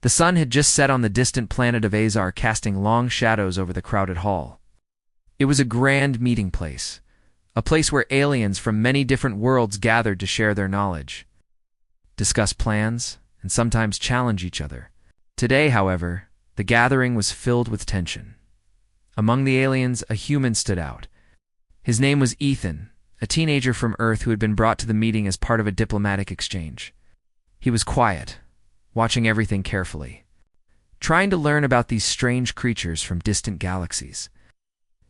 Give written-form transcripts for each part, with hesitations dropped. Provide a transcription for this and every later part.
The sun had just set on the distant planet of Azar, casting long shadows over the crowded hall. It was a grand meeting place, a place where aliens from many different worlds gathered to share their knowledge, discuss plans, and sometimes challenge each other. Today, however, the gathering was filled with tension. Among the aliens, a human stood out. His name was Ethan, a teenager from Earth who had been brought to the meeting as part of a diplomatic exchange. He was quiet, watching everything carefully, trying to learn about these strange creatures from distant galaxies.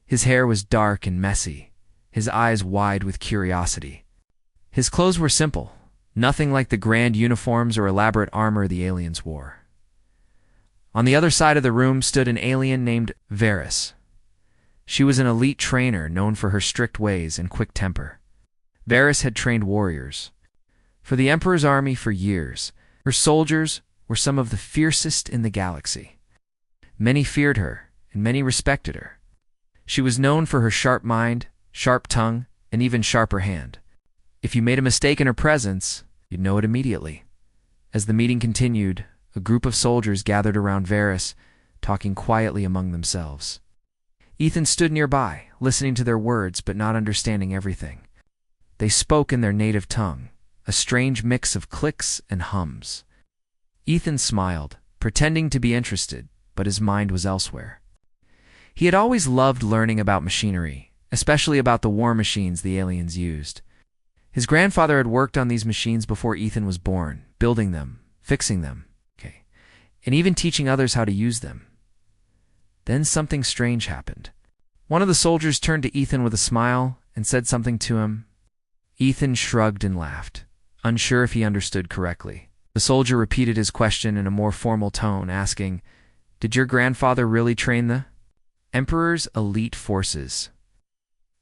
His hair was dark and messy, his eyes wide with curiosity. His clothes were simple, nothing like the grand uniforms or elaborate armor the aliens wore. On the other side of the room stood an alien named Varys. She was an elite trainer known for her strict ways and quick temper. Varys had trained warriors for the Emperor's army for years. Her soldiers were some of the fiercest in the galaxy. Many feared her, and many respected her. She was known for her sharp mind, sharp tongue, and even sharper hand. If you made a mistake in her presence, you'd know it immediately. As the meeting continued, a group of soldiers gathered around Varys, talking quietly among themselves. Ethan stood nearby, listening to their words but not understanding everything. They spoke in their native tongue, a strange mix of clicks and hums. Ethan smiled, pretending to be interested, but his mind was elsewhere. He had always loved learning about machinery, especially about the war machines the aliens used. His grandfather had worked on these machines before Ethan was born, building them, fixing them, and even teaching others how to use them. Then something strange happened. One of the soldiers turned to Ethan with a smile and said something to him. Ethan shrugged and laughed, unsure if he understood correctly. The soldier repeated his question in a more formal tone, asking, "Did your grandfather really train the Emperor's elite forces?"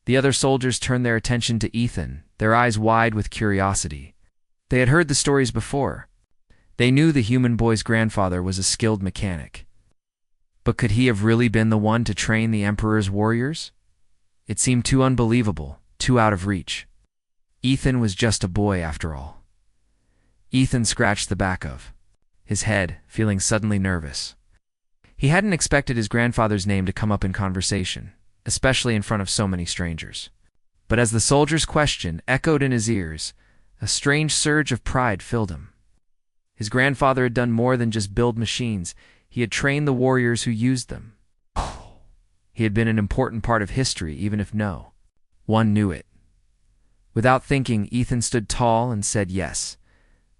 The other soldiers turned their attention to Ethan, their eyes wide with curiosity. They had heard the stories before. They knew the human boy's grandfather was a skilled mechanic. But could he have really been the one to train the Emperor's warriors? It seemed too unbelievable, too out of reach. Ethan was just a boy after all. Ethan scratched the back of his head, feeling suddenly nervous. He hadn't expected his grandfather's name to come up in conversation, especially in front of so many strangers. But as the soldier's question echoed in his ears, a strange surge of pride filled him. His grandfather had done more than just build machines. He had trained the warriors who used them. He had been an important part of history, even if no one knew it. Without thinking, Ethan stood tall and said, "Yes,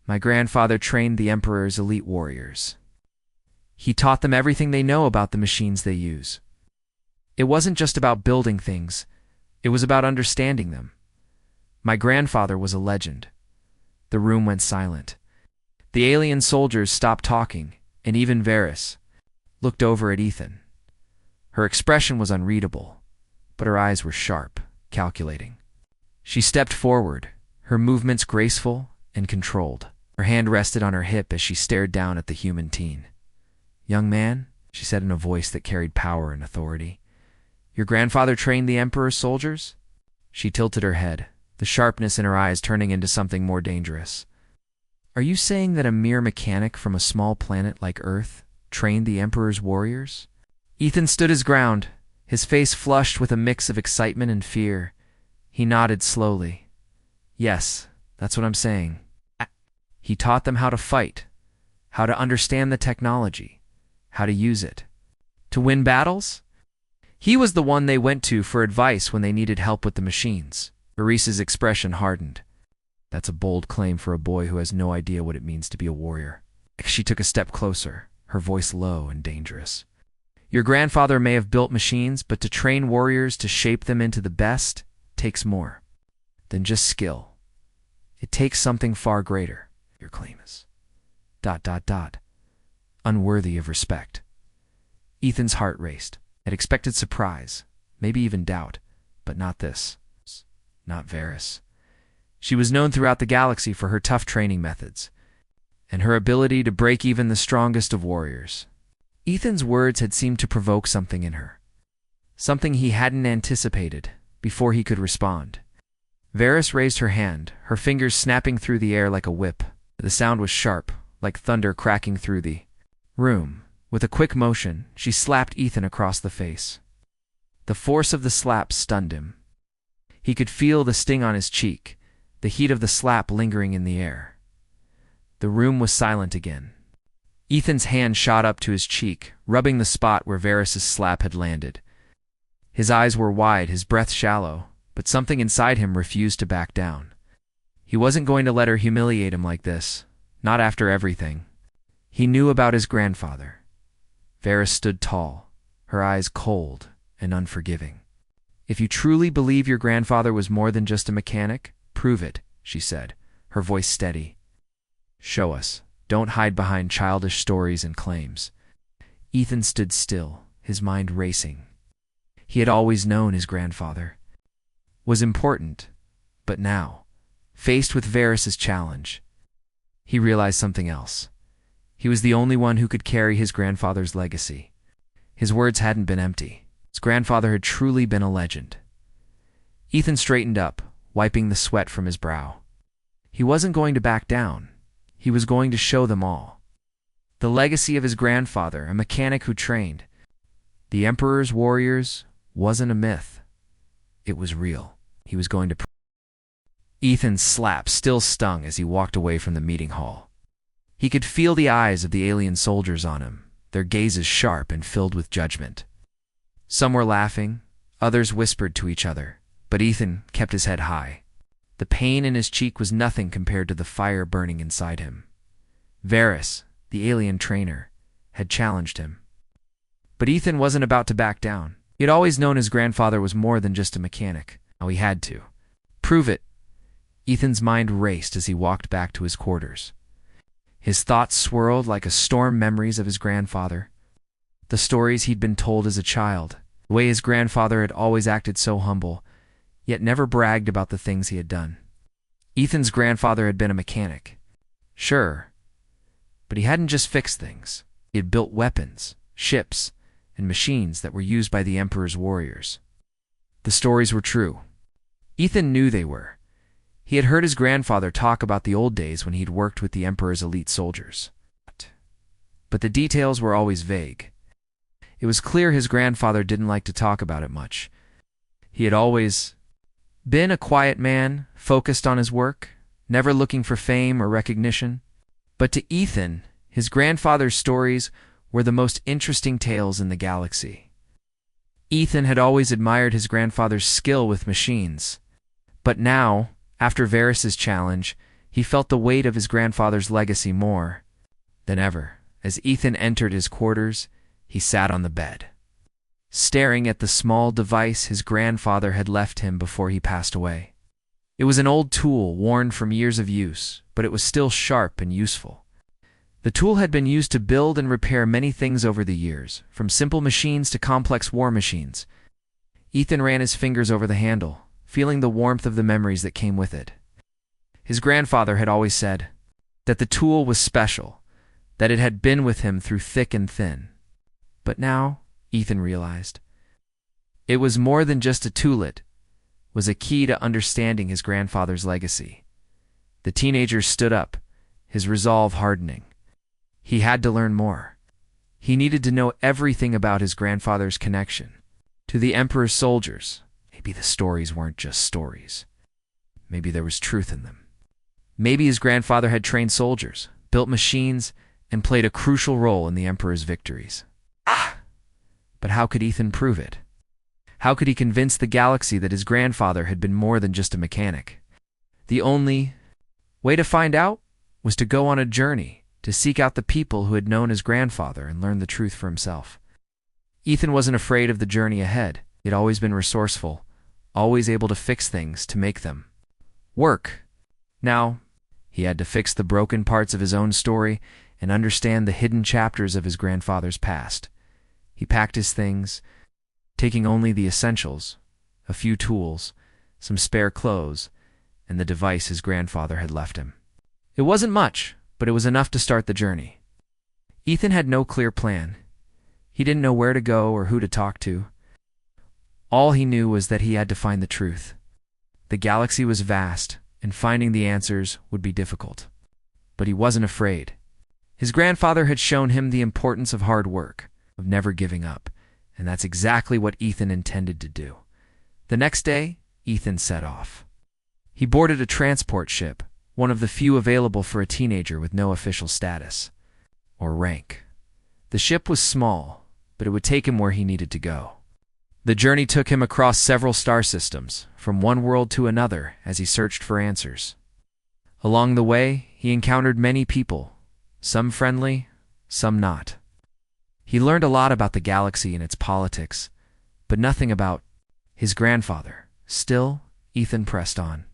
my grandfather trained the Emperor's elite warriors. He taught them everything they know about the machines they use. It wasn't just about building things. It was about understanding them. My grandfather was a legend." The room went silent. The alien soldiers stopped talking, and even Varys looked over at Ethan. Her expression was unreadable, but her eyes were sharp, calculating. She stepped forward, her movements graceful and controlled. Her hand rested on her hip as she stared down at the human teen. "Young man," she said in a voice that carried power and authority, "your grandfather trained the Emperor's soldiers?" She tilted her head, the sharpness in her eyes turning into something more dangerous. "Are you saying that a mere mechanic from a small planet like Earth trained the Emperor's warriors?" Ethan stood his ground, his face flushed with a mix of excitement and fear. He nodded slowly. "Yes, that's what I'm saying. He taught them how to fight, how to understand the technology, how to use it. To win battles? He was the one they went to for advice when they needed help with the machines." Varys's expression hardened. That's a bold claim for a boy who has no idea what it means to be a warrior. She took a step closer, her voice low and dangerous. "Your grandfather may have built machines, but to train warriors to shape them into the best takes more than just skill. It takes something far greater. Your claim is... unworthy of respect." Ethan's heart raced. Had expected surprise, maybe even doubt, but not this. Not Varys. She was known throughout the galaxy for her tough training methods and her ability to break even the strongest of warriors. Ethan's words had seemed to provoke something in her, something he hadn't anticipated before he could respond. Varys raised her hand, her fingers snapping through the air like a whip. The sound was sharp, like thunder cracking through the room. With a quick motion, she slapped Ethan across the face. The force of the slap stunned him. He could feel the sting on his cheek, the heat of the slap lingering in the air. The room was silent again. Ethan's hand shot up to his cheek, rubbing the spot where Varys' slap had landed. His eyes were wide, his breath shallow, but something inside him refused to back down. He wasn't going to let her humiliate him like this, not after everything he knew about his grandfather. Varys stood tall, her eyes cold and unforgiving. "If you truly believe your grandfather was more than just a mechanic, prove it," she said, her voice steady. "Show us. Don't hide behind childish stories and claims." Ethan stood still, his mind racing. He had always known his grandfather was important, but now, faced with Varys' challenge, he realized something else. He was the only one who could carry his grandfather's legacy. His words hadn't been empty. His grandfather had truly been a legend. Ethan straightened up, wiping the sweat from his brow. He wasn't going to back down. He was going to show them all. The legacy of his grandfather, a mechanic who trained the Emperor's warriors, wasn't a myth. It was real. He was going to Ethan's slap still stung as he walked away from the meeting hall. He could feel the eyes of the alien soldiers on him, their gazes sharp and filled with judgment. Some were laughing, others whispered to each other, but Ethan kept his head high. The pain in his cheek was nothing compared to the fire burning inside him. Varys, the alien trainer, had challenged him. But Ethan wasn't about to back down. He had always known his grandfather was more than just a mechanic. Now he had to prove it. Ethan's mind raced as he walked back to his quarters. His thoughts swirled like a storm, memories of his grandfather, the stories he'd been told as a child, the way his grandfather had always acted so humble, yet never bragged about the things he had done. Ethan's grandfather had been a mechanic, sure, but he hadn't just fixed things. He had built weapons, ships, and machines that were used by the Emperor's warriors. The stories were true. Ethan knew they were. He had heard his grandfather talk about the old days when he'd worked with the Emperor's elite soldiers. But the details were always vague. It was clear his grandfather didn't like to talk about it much. He had always been a quiet man, focused on his work, never looking for fame or recognition. But to Ethan, his grandfather's stories were the most interesting tales in the galaxy. Ethan had always admired his grandfather's skill with machines. But now, after Varys' challenge, he felt the weight of his grandfather's legacy more than ever. As Ethan entered his quarters, he sat on the bed, staring at the small device his grandfather had left him before he passed away. It was an old tool, worn from years of use, but it was still sharp and useful. The tool had been used to build and repair many things over the years, from simple machines to complex war machines. Ethan ran his fingers over the handle, feeling the warmth of the memories that came with it. His grandfather had always said that the tool was special, that it had been with him through thick and thin. But now, Ethan realized, it was more than just a tool. It was a key to understanding his grandfather's legacy. The teenager stood up, his resolve hardening. He had to learn more. He needed to know everything about his grandfather's connection to the Emperor's soldiers. Maybe the stories weren't just stories. Maybe there was truth in them. Maybe his grandfather had trained soldiers, built machines, and played a crucial role in the Emperor's victories. But how could Ethan prove it? How could he convince the galaxy that his grandfather had been more than just a mechanic? The only way to find out was to go on a journey, to seek out the people who had known his grandfather and learn the truth for himself. Ethan wasn't afraid of the journey ahead. He had always been resourceful, always able to fix things to make them work. Now, he had to fix the broken parts of his own story and understand the hidden chapters of his grandfather's past. He packed his things, taking only the essentials, a few tools, some spare clothes, and the device his grandfather had left him. It wasn't much, but it was enough to start the journey. Ethan had no clear plan. He didn't know where to go or who to talk to. All he knew was that he had to find the truth. The galaxy was vast, and finding the answers would be difficult. But he wasn't afraid. His grandfather had shown him the importance of hard work, of never giving up, and that's exactly what Ethan intended to do. The next day, Ethan set off. He boarded a transport ship, one of the few available for a teenager with no official status or rank. The ship was small, but it would take him where he needed to go. The journey took him across several star systems, from one world to another, as he searched for answers. Along the way, he encountered many people, some friendly, some not. He learned a lot about the galaxy and its politics, but nothing about his grandfather. Still, Ethan pressed on.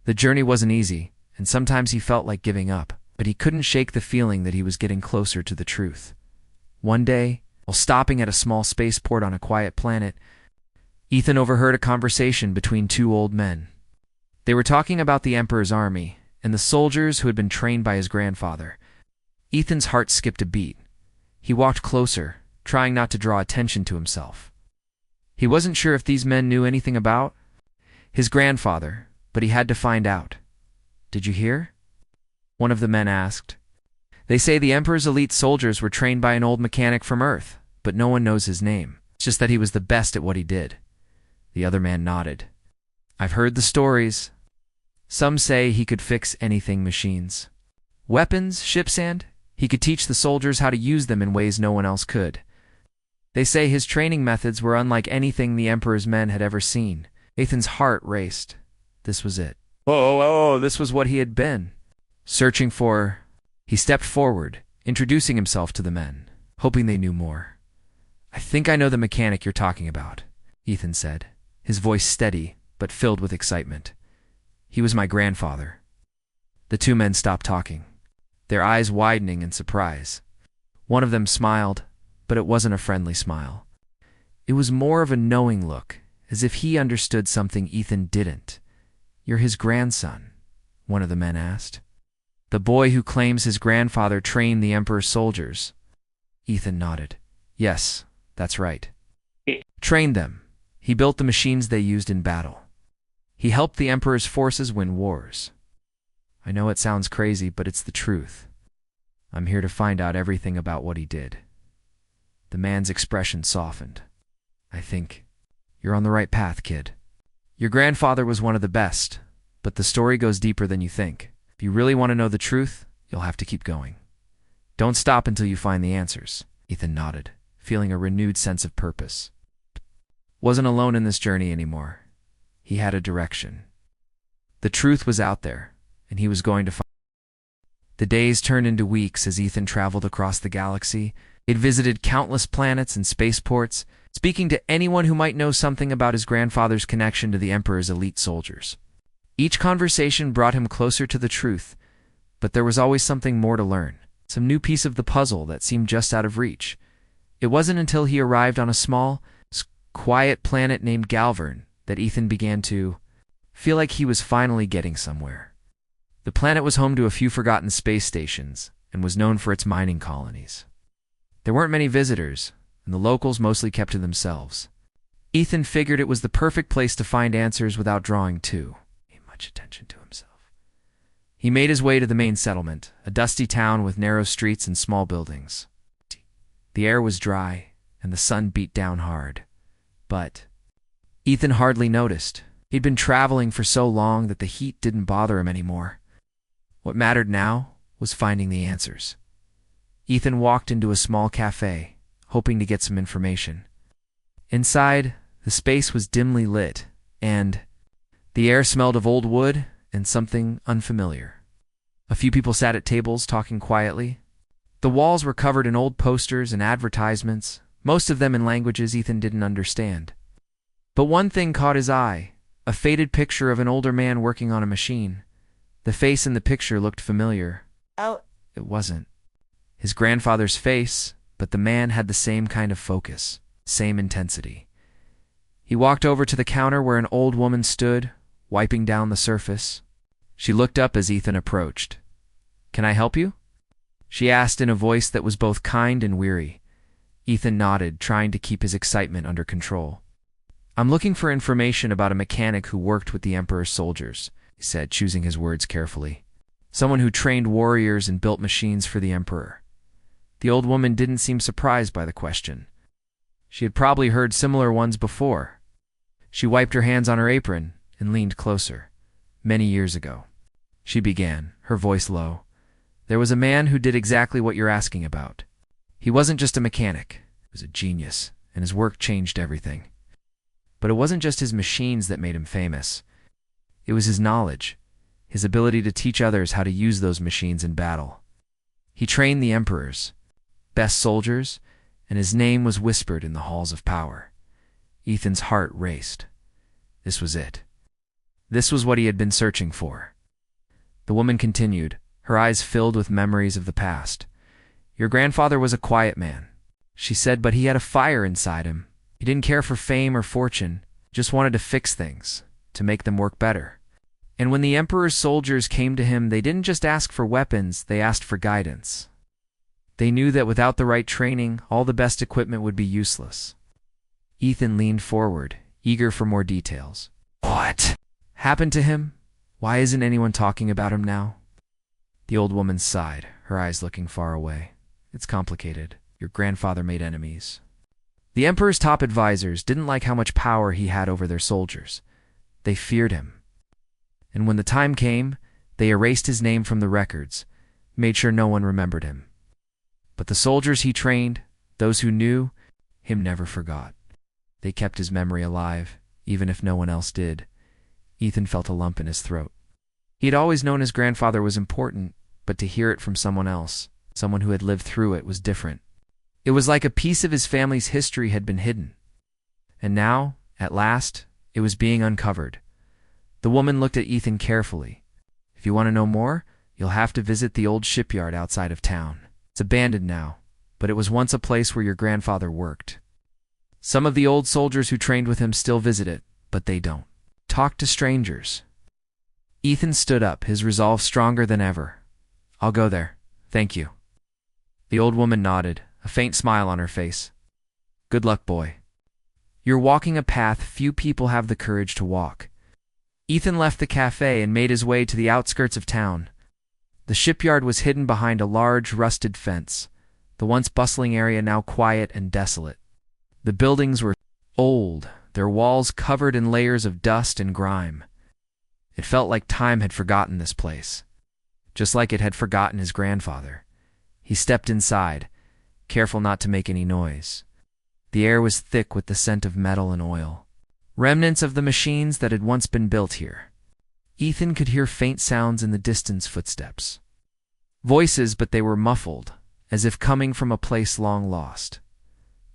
The journey wasn't easy, and sometimes he felt like giving up, but he couldn't shake the feeling that he was getting closer to the truth. One day, while stopping at a small spaceport on a quiet planet, Ethan overheard a conversation between two old men. They were talking about the Emperor's army and the soldiers who had been trained by his grandfather. Ethan's heart skipped a beat. He walked closer, trying not to draw attention to himself. He wasn't sure if these men knew anything about his grandfather, but he had to find out. "Did you hear?" one of the men asked. "They say the Emperor's elite soldiers were trained by an old mechanic from Earth, but no one knows his name. It's just that he was the best at what he did." The other man nodded. "I've heard the stories. Some say he could fix anything machines. Weapons, ships, and he could teach the soldiers how to use them in ways no one else could. They say his training methods were unlike anything the Emperor's men had ever seen." Ethan's heart raced. This was it. This was what he had been searching for. He stepped forward, introducing himself to the men, hoping they knew more. "I think I know the mechanic you're talking about," Ethan said, his voice steady but filled with excitement. "He was my grandfather." The two men stopped talking, their eyes widening in surprise. One of them smiled, but it wasn't a friendly smile. It was more of a knowing look, as if he understood something Ethan didn't. "You're his grandson?" one of the men asked. "The boy who claims his grandfather trained the Emperor's soldiers." Ethan nodded. "Yes, that's right. Trained them. He built the machines they used in battle. He helped the Emperor's forces win wars. I know it sounds crazy, but it's the truth. I'm here to find out everything about what he did." The man's expression softened. "I think you're on the right path, kid. Your grandfather was one of the best, but the story goes deeper than you think. If you really want to know the truth, you'll have to keep going. Don't stop until you find the answers." Ethan nodded, feeling a renewed sense of purpose. Wasn't alone in this journey anymore. He had a direction. The truth was out there, and he was going to find it. The days turned into weeks as Ethan traveled across the galaxy. He'd visited countless planets and spaceports, speaking to anyone who might know something about his grandfather's connection to the Emperor's elite soldiers. Each conversation brought him closer to the truth, but there was always something more to learn, some new piece of the puzzle that seemed just out of reach. It wasn't until he arrived on a small, quiet planet named Galvern that Ethan began to feel like he was finally getting somewhere. The planet was home to a few forgotten space stations and was known for its mining colonies. There weren't many visitors, and the locals mostly kept to themselves. Ethan figured it was the perfect place to find answers without drawing too much attention to himself. He made his way to the main settlement, a dusty town with narrow streets and small buildings. The air was dry, and the sun beat down hard. But Ethan hardly noticed. He'd been traveling for so long that the heat didn't bother him anymore. What mattered now was finding the answers. Ethan walked into a small cafe, hoping to get some information. Inside, the space was dimly lit, and the air smelled of old wood and something unfamiliar. A few people sat at tables talking quietly. The walls were covered in old posters and advertisements, most of them in languages Ethan didn't understand. But one thing caught his eye, a faded picture of an older man working on a machine. The face in the picture looked familiar. It wasn't his grandfather's face, but the man had the same kind of focus, same intensity. He walked over to the counter where an old woman stood, wiping down the surface. She looked up as Ethan approached. "Can I help you?" she asked in a voice that was both kind and weary. Ethan nodded, trying to keep his excitement under control. "I'm looking for information about a mechanic who worked with the Emperor's soldiers," he said, choosing his words carefully. someone who trained warriors and built machines for the emperor. The old woman didn't seem surprised by the question. She had probably heard similar ones before. She wiped her hands on her apron and leaned closer. Many years ago, she began, her voice low. There was a man who did exactly what you're asking about. He wasn't just a mechanic, he was a genius, and his work changed everything. But it wasn't just his machines that made him famous. It was his knowledge, his ability to teach others how to use those machines in battle. He trained the emperors, best soldiers, and his name was whispered in the halls of power. Ethan's heart raced. This was it. This was what he had been searching for. The woman continued, her eyes filled with memories of the past. Your grandfather was a quiet man, she said, but he had a fire inside him. He didn't care for fame or fortune, just wanted to fix things, to make them work better. And when the emperor's soldiers came to him, they didn't just ask for weapons, they asked for guidance. They knew that without the right training, all the best equipment would be useless. Ethan leaned forward, eager for more details. What happened to him? Why isn't anyone talking about him now? The old woman sighed, her eyes looking far away. It's complicated. Your grandfather made enemies. The emperor's top advisors didn't like how much power he had over their soldiers. They feared him. And when the time came, they erased his name from the records, made sure no one remembered him. But the soldiers he trained, those who knew him, never forgot. They kept his memory alive, even if no one else did. Ethan felt a lump in his throat. He had always known his grandfather was important, but to hear it from someone else, someone who had lived through it, was different. It was like a piece of his family's history had been hidden. And now, at last, it was being uncovered. The woman looked at Ethan carefully. If you want to know more, you'll have to visit the old shipyard outside of town. It's abandoned now, but it was once a place where your grandfather worked. Some of the old soldiers who trained with him still visit it, but they don't talk to strangers. Ethan stood up, his resolve stronger than ever. I'll go there. Thank you. The old woman nodded, a faint smile on her face. Good luck, boy. You're walking a path few people have the courage to walk. Ethan left the cafe and made his way to the outskirts of town. The shipyard was hidden behind a large, rusted fence, the once bustling area now quiet and desolate. The buildings were old, their walls covered in layers of dust and grime. It felt like time had forgotten this place, just like it had forgotten his grandfather. He stepped inside, careful not to make any noise. The air was thick with the scent of metal and oil, remnants of the machines that had once been built here. Ethan could hear faint sounds in the distance, footsteps. Voices, but they were muffled, as if coming from a place long lost.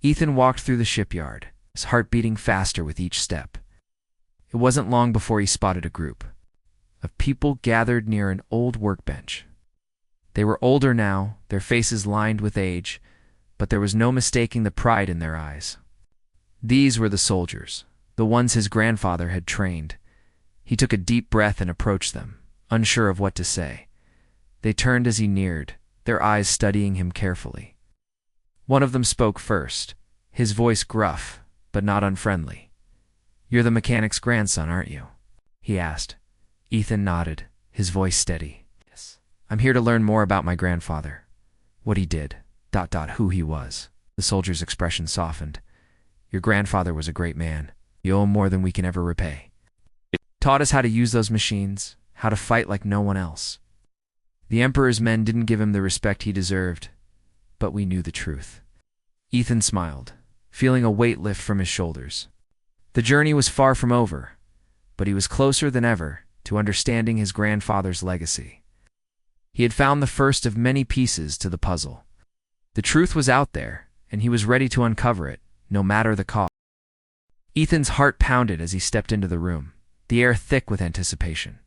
Ethan walked through the shipyard, his heart beating faster with each step. It wasn't long before he spotted a group of people gathered near an old workbench. They were older now, their faces lined with age, but there was no mistaking the pride in their eyes. These were the soldiers, the ones his grandfather had trained. He took a deep breath and approached them, unsure of what to say. They turned as he neared, their eyes studying him carefully. One of them spoke first, his voice gruff, but not unfriendly. You're the mechanic's grandson, aren't you? He asked. Ethan nodded, his voice steady. Yes. I'm here to learn more about my grandfather. What he did, who he was. The soldier's expression softened. Your grandfather was a great man. You owe him more than we can ever repay. He taught us how to use those machines, how to fight like no one else. The Emperor's men didn't give him the respect he deserved, but we knew the truth. Ethan smiled, feeling a weight lift from his shoulders. The journey was far from over, but he was closer than ever to understanding his grandfather's legacy. He had found the first of many pieces to the puzzle. The truth was out there, and he was ready to uncover it, no matter the cost. Ethan's heart pounded as he stepped into the room, the air thick with anticipation.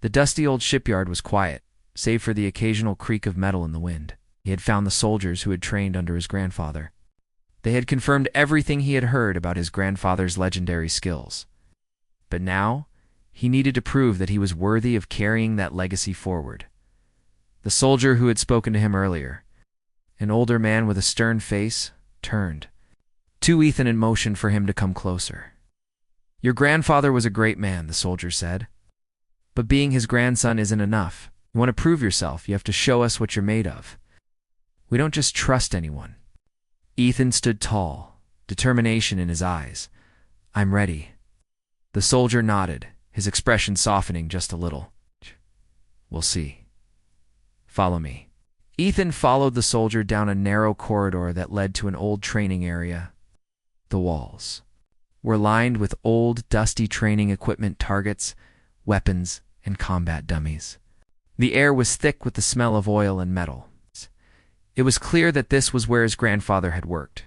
The dusty old shipyard was quiet, save for the occasional creak of metal in the wind. He had found the soldiers who had trained under his grandfather. They had confirmed everything he had heard about his grandfather's legendary skills. But now, he needed to prove that he was worthy of carrying that legacy forward. The soldier who had spoken to him earlier, an older man with a stern face, turned to Ethan and motioned for him to come closer. Your grandfather was a great man, the soldier said. But being his grandson isn't enough. You want to prove yourself, you have to show us what you're made of. We don't just trust anyone. Ethan stood tall, determination in his eyes. I'm ready. The soldier nodded, his expression softening just a little. We'll see. Follow me. Ethan followed the soldier down a narrow corridor that led to an old training area. The walls were lined with old, dusty training equipment, targets, weapons, and combat dummies. The air was thick with the smell of oil and metal. It was clear that this was where his grandfather had worked,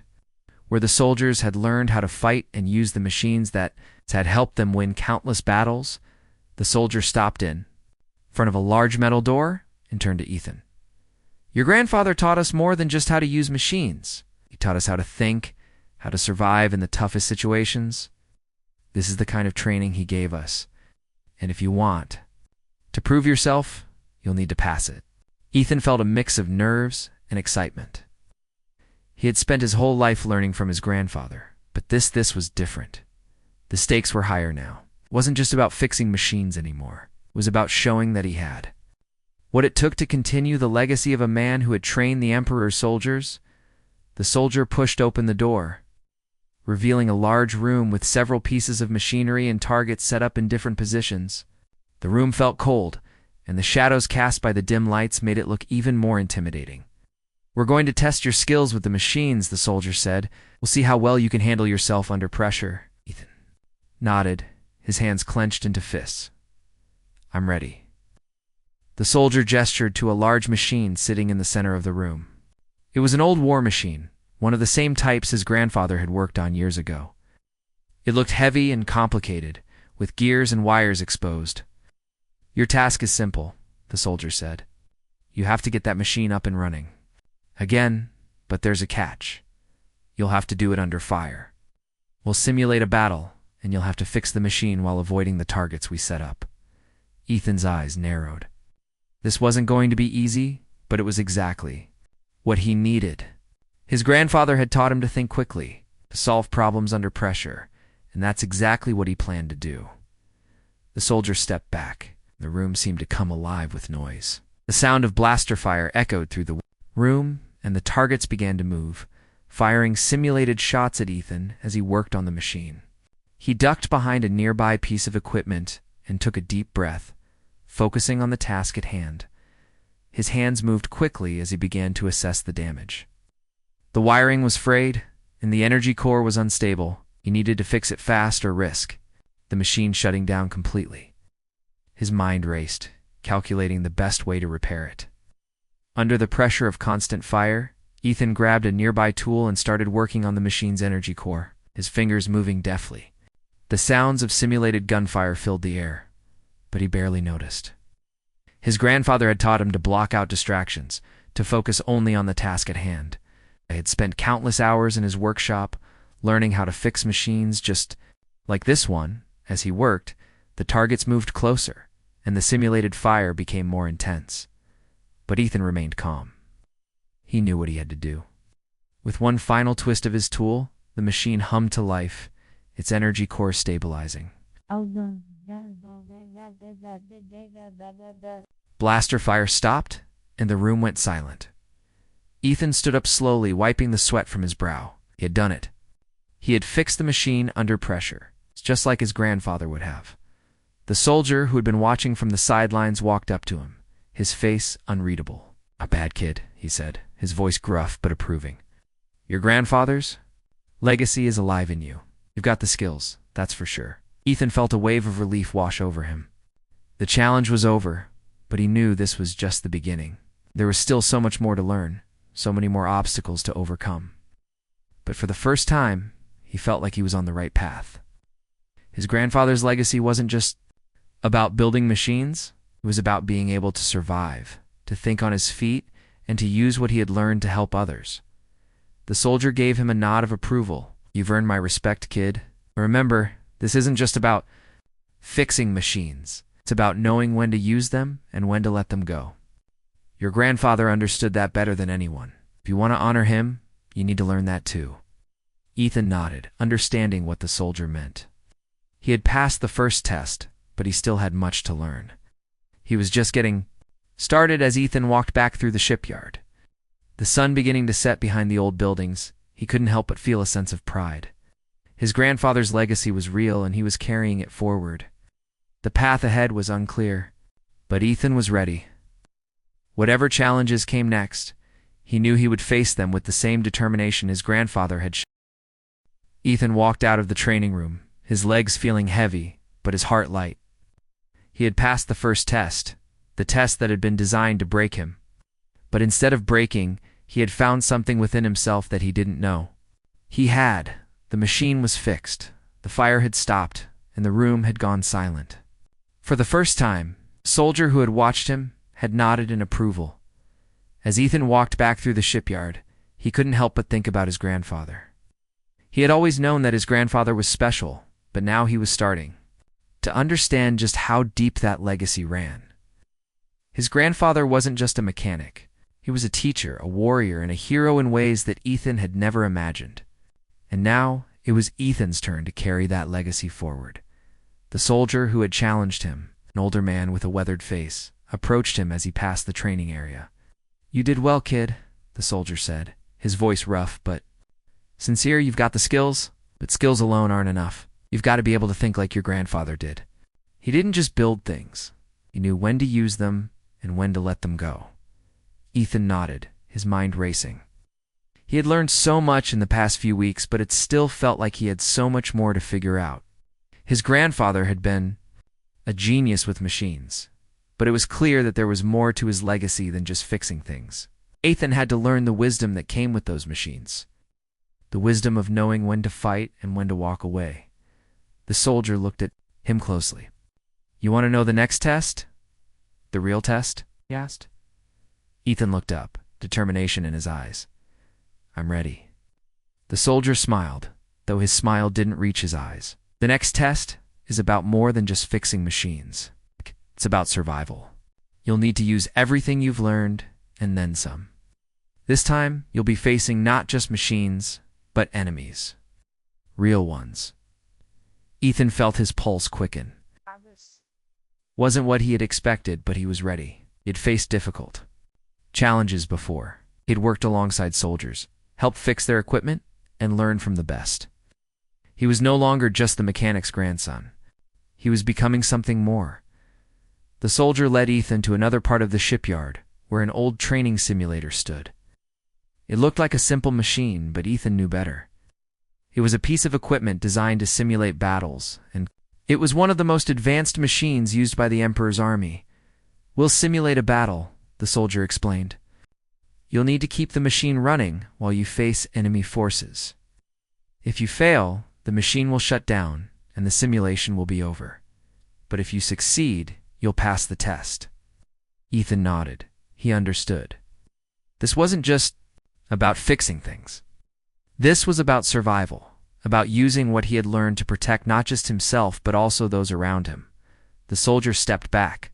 where the soldiers had learned how to fight and use the machines that had helped them win countless battles. The soldier stopped in front of a large metal door and turned to Ethan. Your grandfather taught us more than just how to use machines. He taught us how to think, how to survive in the toughest situations. This is the kind of training he gave us. And if you want to prove yourself, you'll need to pass it. Ethan felt a mix of nerves and excitement. He had spent his whole life learning from his grandfather, but this was different. The stakes were higher now. It wasn't just about fixing machines anymore. It was about showing that he had what it took to continue the legacy of a man who had trained the Emperor's soldiers. The soldier pushed open the door, revealing a large room with several pieces of machinery and targets set up in different positions. The room felt cold, and the shadows cast by the dim lights made it look even more intimidating. We're going to test your skills with the machines, the soldier said. We'll see how well you can handle yourself under pressure. Ethan nodded, his hands clenched into fists. I'm ready. The soldier gestured to a large machine sitting in the center of the room. It was an old war machine, one of the same types his grandfather had worked on years ago. It looked heavy and complicated, with gears and wires exposed. Your task is simple, the soldier said. You have to get that machine up and running. Again, but there's a catch. You'll have to do it under fire. We'll simulate a battle, and you'll have to fix the machine while avoiding the targets we set up. Ethan's eyes narrowed. This wasn't going to be easy, but it was exactly what he needed. His grandfather had taught him to think quickly, to solve problems under pressure, and that's exactly what he planned to do. The soldier stepped back. The room seemed to come alive with noise. The sound of blaster fire echoed through the room, and the targets began to move, firing simulated shots at Ethan as he worked on the machine. He ducked behind a nearby piece of equipment and took a deep breath, focusing on the task at hand. His hands moved quickly as he began to assess the damage. The wiring was frayed, and the energy core was unstable. He needed to fix it fast or risk the machine shutting down completely. His mind raced, calculating the best way to repair it. Under the pressure of constant fire, Ethan grabbed a nearby tool and started working on the machine's energy core, his fingers moving deftly. The sounds of simulated gunfire filled the air, but he barely noticed. His grandfather had taught him to block out distractions, to focus only on the task at hand. He had spent countless hours in his workshop, learning how to fix machines just like this one. As he worked, the targets moved closer, and the simulated fire became more intense. But Ethan remained calm. He knew what he had to do. With one final twist of his tool, the machine hummed to life, its energy core stabilizing. Blaster fire stopped, and the room went silent. Ethan stood up slowly, wiping the sweat from his brow. He had done it. He had fixed the machine under pressure, just like his grandfather would have. The soldier, who had been watching from the sidelines, walked up to him, his face unreadable. "A bad kid," he said, his voice gruff but approving. "Your grandfather's legacy is alive in you. You've got the skills, that's for sure." Ethan felt a wave of relief wash over him. The challenge was over, but he knew this was just the beginning. There was still so much more to learn, so many more obstacles to overcome. But for the first time, he felt like he was on the right path. His grandfather's legacy wasn't just about building machines. It was about being able to survive, to think on his feet, and to use what he had learned to help others. The soldier gave him a nod of approval. "You've earned my respect, kid. Remember, this isn't just about fixing machines. It's about knowing when to use them and when to let them go. Your grandfather understood that better than anyone. If you want to honor him, you need to learn that too." Ethan nodded, understanding what the soldier meant. He had passed the first test, but he still had much to learn. He was just getting started as Ethan walked back through the shipyard. The sun beginning to set behind the old buildings, he couldn't help but feel a sense of pride. His grandfather's legacy was real and he was carrying it forward. The path ahead was unclear, but Ethan was ready. Whatever challenges came next, he knew he would face them with the same determination his grandfather had shown. Ethan walked out of the training room, his legs feeling heavy, but his heart light. He had passed the first test, the test that had been designed to break him. But instead of breaking, he had found something within himself that he didn't know. The machine was fixed, the fire had stopped, and the room had gone silent. For the first time, the soldier who had watched him had nodded in approval. As Ethan walked back through the shipyard, he couldn't help but think about his grandfather. He had always known that his grandfather was special, but now he was starting to understand just how deep that legacy ran. His grandfather wasn't just a mechanic. He was a teacher, a warrior, and a hero in ways that Ethan had never imagined. And now it was Ethan's turn to carry that legacy forward. The soldier who had challenged him, an older man with a weathered face, approached him as he passed the training area. "You did well, kid," the soldier said, his voice rough but sincere. "You've got the skills, but skills alone aren't enough. You've got to be able to think like your grandfather did. He didn't just build things. He knew when to use them and when to let them go." Ethan nodded, his mind racing. He had learned so much in the past few weeks, but it still felt like he had so much more to figure out. His grandfather had been a genius with machines, but it was clear that there was more to his legacy than just fixing things. Ethan had to learn the wisdom that came with those machines, the wisdom of knowing when to fight and when to walk away. The soldier looked at him closely. "You want to know the next test? The real test?" he asked. Ethan looked up, determination in his eyes. "I'm ready." The soldier smiled, though his smile didn't reach his eyes. "The next test is about more than just fixing machines. It's about survival. You'll need to use everything you've learned, and then some. This time, you'll be facing not just machines, but enemies. Real ones." Ethan felt his pulse quicken. Wasn't what he had expected, but he was ready. He had faced difficult challenges before. He had worked alongside soldiers, helped fix their equipment, and learned from the best. He was no longer just the mechanic's grandson. He was becoming something more. The soldier led Ethan to another part of the shipyard, where an old training simulator stood. It looked like a simple machine, but Ethan knew better. It was a piece of equipment designed to simulate battles, and it was one of the most advanced machines used by the Emperor's army. "We'll simulate a battle," the soldier explained. "You'll need to keep the machine running while you face enemy forces. If you fail, the machine will shut down and the simulation will be over. But if you succeed, you'll pass the test." Ethan nodded. He understood. This wasn't just about fixing things. This was about survival, about using what he had learned to protect not just himself but also those around him. The soldier stepped back,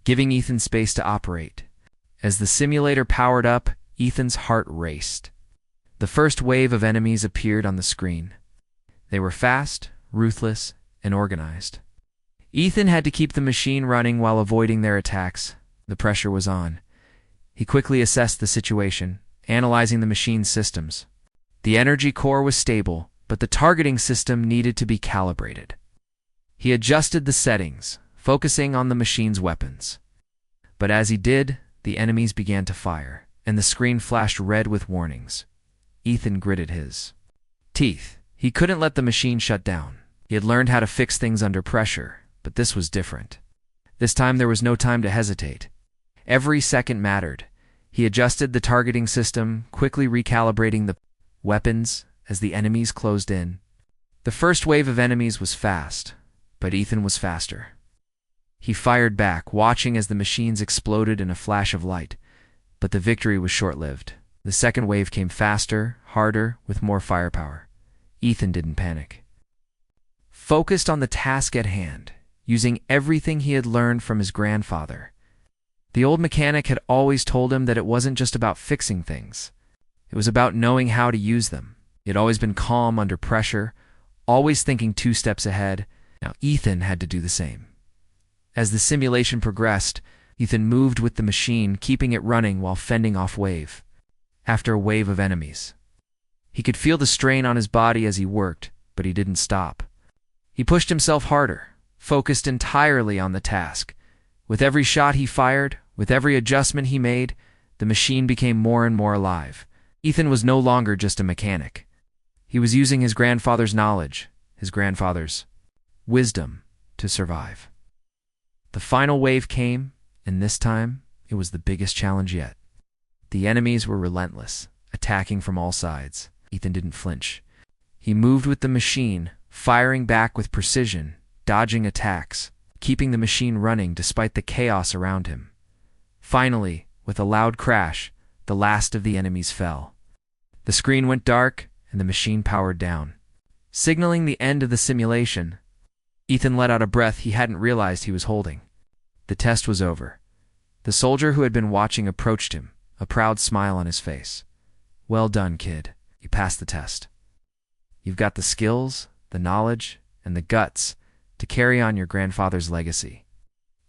giving Ethan space to operate. As the simulator powered up, Ethan's heart raced. The first wave of enemies appeared on the screen. They were fast, ruthless, and organized. Ethan had to keep the machine running while avoiding their attacks. The pressure was on. He quickly assessed the situation, analyzing the machine's systems. The energy core was stable, but the targeting system needed to be calibrated. He adjusted the settings, focusing on the machine's weapons. But as he did, the enemies began to fire, and the screen flashed red with warnings. Ethan gritted his teeth. He couldn't let the machine shut down. He had learned how to fix things under pressure, but this was different. This time there was no time to hesitate. Every second mattered. He adjusted the targeting system, quickly recalibrating the weapons as the enemies closed in. The first wave of enemies was fast, but Ethan was faster. He fired back, watching as the machines exploded in a flash of light, but the victory was short-lived. The second wave came faster, harder, with more firepower. Ethan didn't panic. Focused on the task at hand, using everything he had learned from his grandfather. The old mechanic had always told him that it wasn't just about fixing things. It was about knowing how to use them. He had always been calm under pressure, always thinking 2 steps ahead. Now Ethan had to do the same. As the simulation progressed, Ethan moved with the machine, keeping it running while fending off wave after wave of enemies. He could feel the strain on his body as he worked, but he didn't stop. He pushed himself harder, focused entirely on the task. With every shot he fired, with every adjustment he made, the machine became more and more alive. Ethan was no longer just a mechanic. He was using his grandfather's knowledge, his grandfather's wisdom, to survive. The final wave came, and this time, it was the biggest challenge yet. The enemies were relentless, attacking from all sides. Ethan didn't flinch. He moved with the machine, firing back with precision, dodging attacks, keeping the machine running despite the chaos around him. Finally, with a loud crash, the last of the enemies fell. The screen went dark, and the machine powered down, signaling the end of the simulation. Ethan let out a breath he hadn't realized he was holding. The test was over. The soldier who had been watching approached him, a proud smile on his face. "Well done, kid. You passed the test. You've got the skills, the knowledge, and the guts to carry on your grandfather's legacy."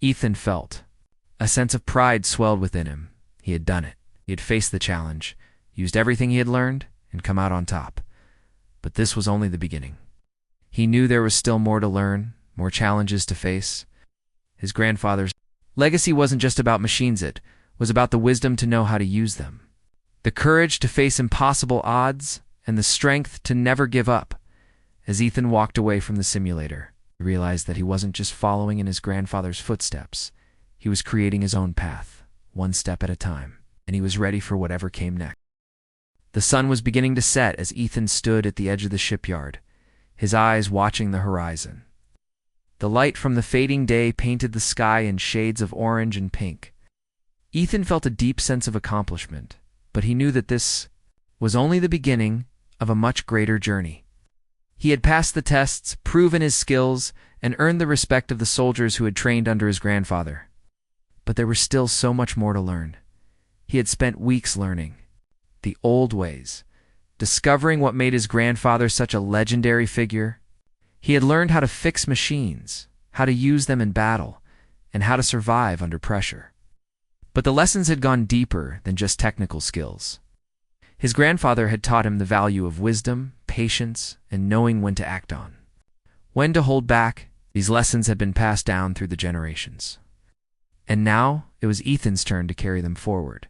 Ethan felt. A sense of pride swelled within him. He had done it. He had faced the challenge, used everything he had learned, and come out on top. But this was only the beginning. He knew there was still more to learn, more challenges to face. His grandfather's legacy wasn't just about machines, it was about the wisdom to know how to use them, the courage to face impossible odds, and the strength to never give up. As Ethan walked away from the simulator, he realized that he wasn't just following in his grandfather's footsteps. He was creating his own path, one step at a time, and he was ready for whatever came next. The sun was beginning to set as Ethan stood at the edge of the shipyard, his eyes watching the horizon. The light from the fading day painted the sky in shades of orange and pink. Ethan felt a deep sense of accomplishment, but he knew that this was only the beginning of a much greater journey. He had passed the tests, proven his skills, and earned the respect of the soldiers who had trained under his grandfather. But there was still so much more to learn. He had spent weeks learning the old ways, discovering what made his grandfather such a legendary figure. He had learned how to fix machines, how to use them in battle, and how to survive under pressure. But the lessons had gone deeper than just technical skills. His grandfather had taught him the value of wisdom, patience, and knowing when to act on. When to hold back. These lessons had been passed down through the generations. And now it was Ethan's turn to carry them forward.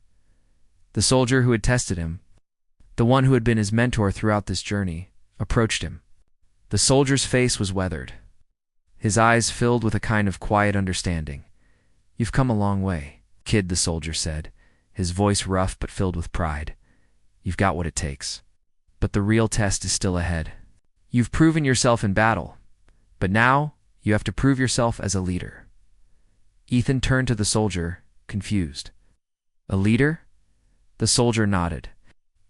The soldier who had tested him, the one who had been his mentor throughout this journey, approached him. The soldier's face was weathered. His eyes filled with a kind of quiet understanding. "You've come a long way, kid," the soldier said, his voice rough but filled with pride. "You've got what it takes. But the real test is still ahead. You've proven yourself in battle, but now you have to prove yourself as a leader." Ethan turned to the soldier, confused. "A leader?" The soldier nodded.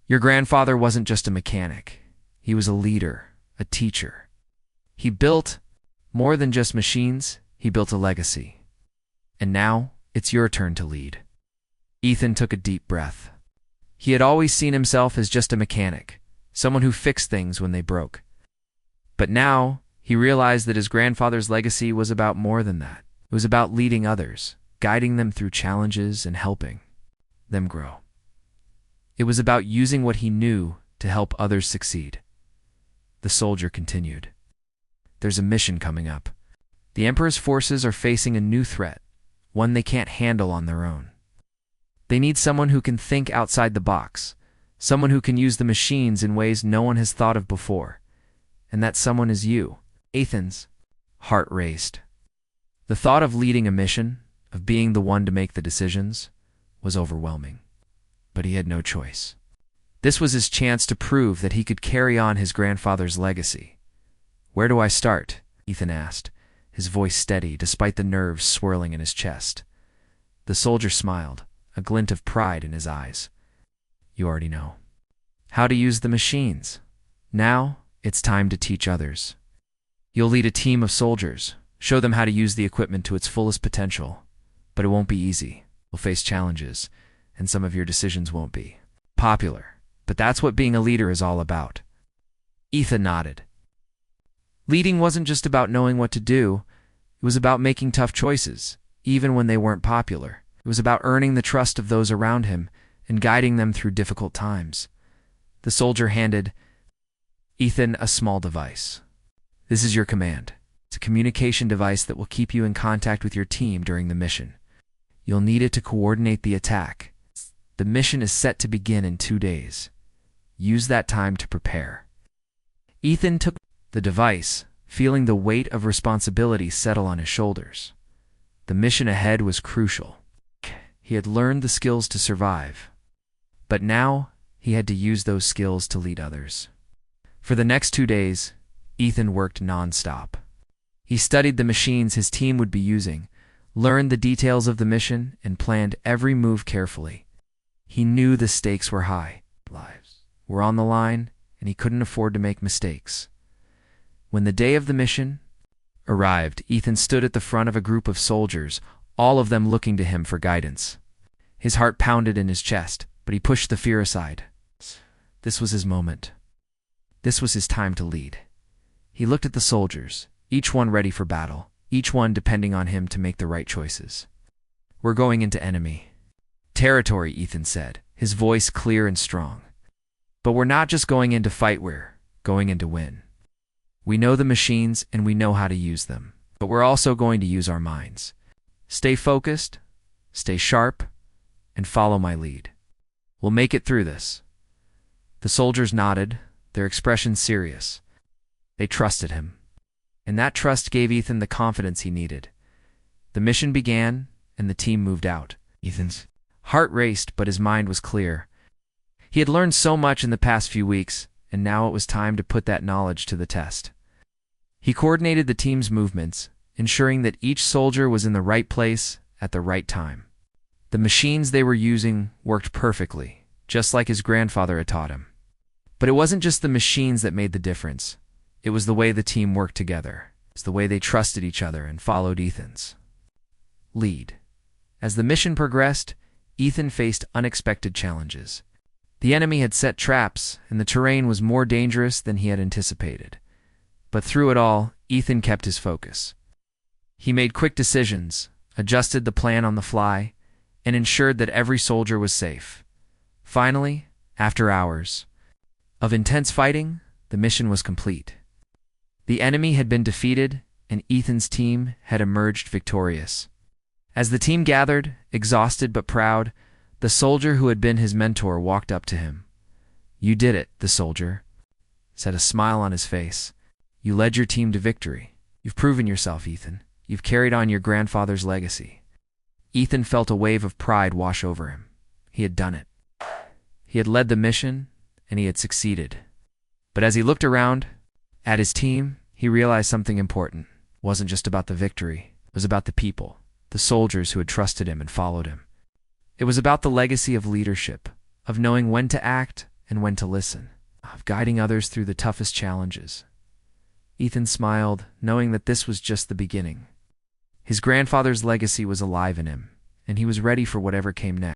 "Your grandfather wasn't just a mechanic. He was a leader, a teacher. He built more than just machines, he built a legacy. And now it's your turn to lead." Ethan took a deep breath. He had always seen himself as just a mechanic, someone who fixed things when they broke. But now he realized that his grandfather's legacy was about more than that. It was about leading others, guiding them through challenges and helping them grow. It was about using what he knew to help others succeed. The soldier continued. "There's a mission coming up. The Emperor's forces are facing a new threat, one they can't handle on their own. They need someone who can think outside the box, someone who can use the machines in ways no one has thought of before. And that someone is you." Ethan's heart raced. The thought of leading a mission, of being the one to make the decisions, was overwhelming. But he had no choice. This was his chance to prove that he could carry on his grandfather's legacy. "Where do I start?" Ethan asked, his voice steady despite the nerves swirling in his chest. The soldier smiled, a glint of pride in his eyes. "You already know how to use the machines. Now it's time to teach others. You'll lead a team of soldiers, show them how to use the equipment to its fullest potential. But it won't be easy. You'll face challenges, and some of your decisions won't be popular. But that's what being a leader is all about." Ethan nodded. Leading wasn't just about knowing what to do, it was about making tough choices, even when they weren't popular. It was about earning the trust of those around him and guiding them through difficult times. The soldier handed Ethan a small device. "This is your command. It's a communication device that will keep you in contact with your team during the mission. You'll need it to coordinate the attack. The mission is set to begin in 2 days. Use that time to prepare." Ethan took the device, feeling the weight of responsibility settle on his shoulders. The mission ahead was crucial. He had learned the skills to survive, but now he had to use those skills to lead others. For the next 2 days, Ethan worked non-stop. He studied the machines his team would be using, learned the details of the mission, and planned every move carefully. He knew the stakes were high. Lives were on the line, and he couldn't afford to make mistakes. When the day of the mission arrived, Ethan stood at the front of a group of soldiers, all of them looking to him for guidance. His heart pounded in his chest, but he pushed the fear aside. This was his moment. This was his time to lead. He looked at the soldiers, each one ready for battle, each one depending on him to make the right choices. "We're going into enemy territory," Ethan said, his voice clear and strong. "But we're not just going in to fight, we're going in to win. We know the machines and we know how to use them, but we're also going to use our minds. Stay focused, stay sharp, and follow my lead. We'll make it through this." The soldiers nodded, their expressions serious. They trusted him, and that trust gave Ethan the confidence he needed. The mission began, and the team moved out. Ethan's heart raced, but his mind was clear. He had learned so much in the past few weeks, and now it was time to put that knowledge to the test. He coordinated the team's movements, ensuring that each soldier was in the right place at the right time. The machines they were using worked perfectly, just like his grandfather had taught him. But it wasn't just the machines that made the difference. It was the way the team worked together. It's the way they trusted each other and followed Ethan's lead. As the mission progressed, Ethan faced unexpected challenges. The enemy had set traps, and the terrain was more dangerous than he had anticipated. But through it all, Ethan kept his focus. He made quick decisions, adjusted the plan on the fly, and ensured that every soldier was safe. Finally, after hours of intense fighting, the mission was complete. The enemy had been defeated, and Ethan's team had emerged victorious. As the team gathered, exhausted but proud, the soldier who had been his mentor walked up to him. "You did it," the soldier said, a smile on his face. "You led your team to victory. You've proven yourself, Ethan. You've carried on your grandfather's legacy." Ethan felt a wave of pride wash over him. He had done it. He had led the mission, and he had succeeded. But as he looked around at his team, he realized something important. It wasn't just about the victory. It was about the people, the soldiers who had trusted him and followed him. It was about the legacy of leadership, of knowing when to act and when to listen, of guiding others through the toughest challenges. Ethan smiled, knowing that this was just the beginning. His grandfather's legacy was alive in him, and he was ready for whatever came next.